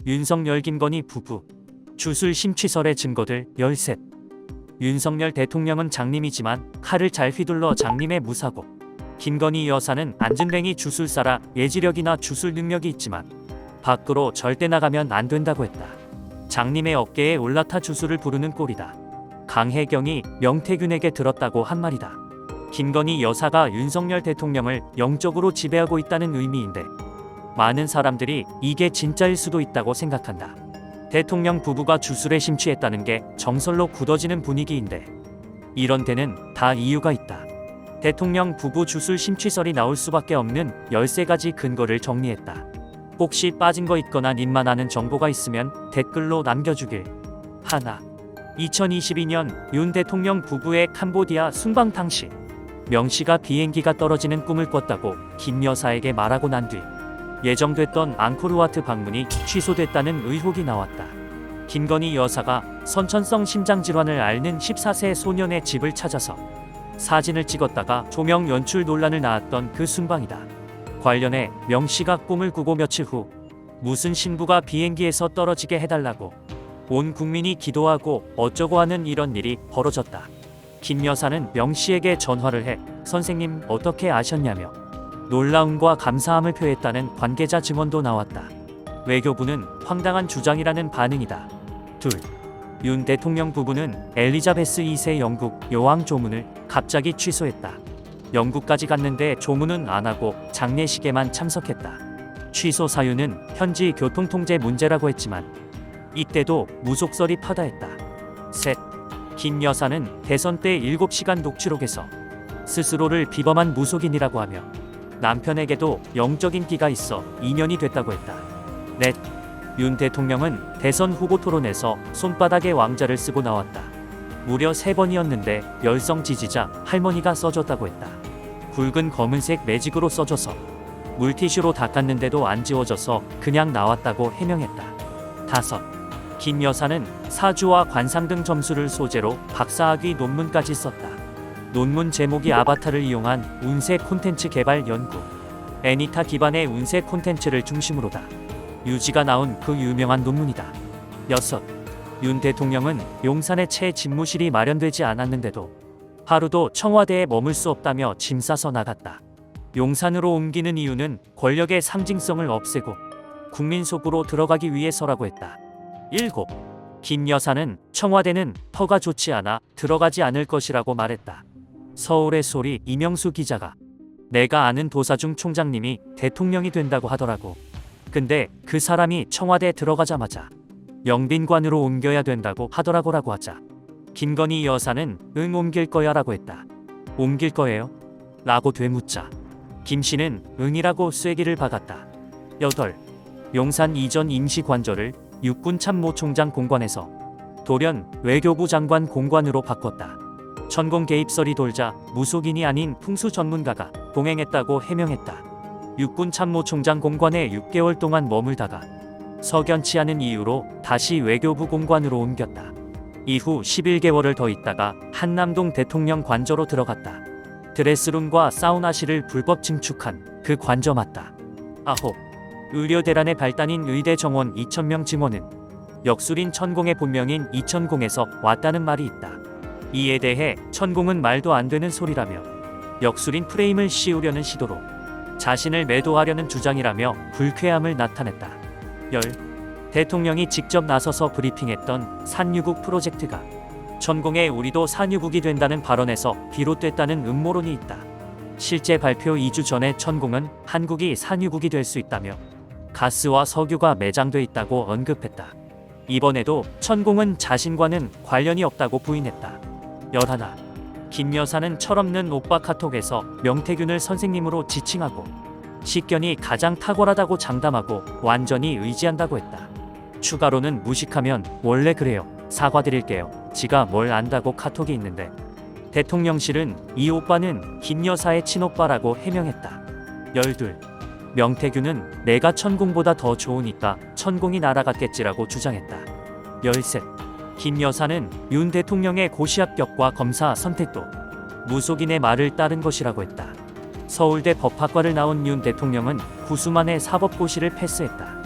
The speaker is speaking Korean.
윤석열 김건희 부부 주술 심취설의 증거들 13. 윤석열 대통령은 장님이지만 칼을 잘 휘둘러 장님의 무사고, 김건희 여사는 안진뱅이 주술사라 예지력이나 주술 능력이 있지만 밖으로 절대 나가면 안 된다고 했다. 장님의 어깨에 올라타 주술을 부르는 꼴이다. 강혜경이 명태균에게 들었다고 한 말이다. 김건희 여사가 윤석열 대통령을 영적으로 지배하고 있다는 의미인데 많은 사람들이 이게 진짜일 수도 있다고 생각한다. 대통령 부부가 주술에 심취했다는 게 정설로 굳어지는 분위기인데 이런 데는 다 이유가 있다. 대통령 부부 주술 심취설이 나올 수밖에 없는 13가지 근거를 정리했다. 혹시 빠진 거 있거나 님만 아는 정보가 있으면 댓글로 남겨주길. 하나, 2022년 윤 대통령 부부의 캄보디아 순방 당시 명씨가 비행기가 떨어지는 꿈을 꿨다고 김 여사에게 말하고 난 뒤 예정됐던 앙코르와트 방문이 취소됐다는 의혹이 나왔다. 김건희 여사가 선천성 심장질환을 앓는 14세 소년의 집을 찾아서 사진을 찍었다가 조명 연출 논란을 낳았던 그 순방이다. 관련해 명씨가 꿈을 꾸고 며칠 후 무슨 신부가 비행기에서 떨어지게 해달라고 온 국민이 기도하고 어쩌고 하는 이런 일이 벌어졌다. 김 여사는 명씨에게 전화를 해 선생님 어떻게 아셨냐며 놀라움과 감사함을 표했다는 관계자 증언도 나왔다. 외교부는 황당한 주장이라는 반응이다. 둘, 윤 대통령 부부는 엘리자베스 2세 영국 여왕 조문을 갑자기 취소했다. 영국까지 갔는데 조문은 안 하고 장례식에만 참석했다. 취소 사유는 현지 교통통제 문제라고 했지만 이때도 무속설이 파다했다. 셋, 김 여사는 대선 때 7시간 녹취록에서 스스로를 비범한 무속인이라고 하며 남편에게도 영적인 끼가 있어 인연이 됐다고 했다. 넷, 윤 대통령은 대선 후보 토론에서 손바닥에 왕자를 쓰고 나왔다. 무려 3번이었는데 열성 지지자 할머니가 써줬다고 했다. 굵은 검은색 매직으로 써줘서 물티슈로 닦았는데도 안 지워져서 그냥 나왔다고 해명했다. 다섯, 김 여사는 사주와 관상 등 점수를 소재로 박사학위 논문까지 썼다. 논문 제목이 아바타를 이용한 운세 콘텐츠 개발 연구, 애니타 기반의 운세 콘텐츠를 중심으로다. 유지가 나온 그 유명한 논문이다. 여섯, 윤 대통령은 용산에 채 집무실이 마련되지 않았는데도 하루도 청와대에 머물 수 없다며 짐 싸서 나갔다. 용산으로 옮기는 이유는 권력의 상징성을 없애고 국민 속으로 들어가기 위해서라고 했다. 일곱, 김 여사는 청와대는 터가 좋지 않아 들어가지 않을 것이라고 말했다. 서울의 소리 이명수 기자가 내가 아는 도사중 총장님이 대통령이 된다고 하더라고. 근데 그 사람이 청와대 들어가자마자 영빈관으로 옮겨야 된다고 하더라고라고 하자 김건희 여사는 응 옮길 거야 라고 했다. 옮길 거예요? 라고 되묻자 김 씨는 응이라고 쐐기를 박았다. 여덟, 용산 이전 임시관저를 육군참모총장 공관에서 돌연 외교부 장관 공관으로 바꿨다. 천공 개입설이 돌자 무속인이 아닌 풍수 전문가가 동행했다고 해명했다. 육군참모총장 공관에 6개월 동안 머물다가 석연치 않은 이유로 다시 외교부 공관으로 옮겼다. 이후 11개월을 더 있다가 한남동 대통령 관저로 들어갔다. 드레스룸과 사우나실을 불법 증축한 그 관저 맞다. 아홉, 의료대란의 발단인 의대 정원 2,000명 증원은 역술인 천공의 본명인 이천공에서 왔다는 말이 있다. 이에 대해 천공은 말도 안 되는 소리라며 역술인 프레임을 씌우려는 시도로 자신을 매도하려는 주장이라며 불쾌함을 나타냈다. 열, 대통령이 직접 나서서 브리핑했던 산유국 프로젝트가 천공의 우리도 산유국이 된다는 발언에서 비롯됐다는 음모론이 있다. 실제 발표 2주 전에 천공은 한국이 산유국이 될 수 있다며 가스와 석유가 매장돼 있다고 언급했다. 이번에도 천공은 자신과는 관련이 없다고 부인했다. 11, 김 여사는 철없는 오빠 카톡에서 명태균을 선생님으로 지칭하고 식견이 가장 탁월하다고 장담하고 완전히 의지한다고 했다. 추가로는 무식하면 원래 그래요. 사과드릴게요. 지가 뭘 안다고 카톡이 있는데. 대통령실은 이 오빠는 김 여사의 친오빠라고 해명했다. 12, 명태균은 내가 천공보다 더 좋으니까 천공이 날아갔겠지라고 주장했다. 13, 김 여사는 윤 대통령의 고시 합격과 검사 선택도 무속인의 말을 따른 것이라고 했다. 서울대 법학과를 나온 윤 대통령은 구수만의 사법고시를 패스했다.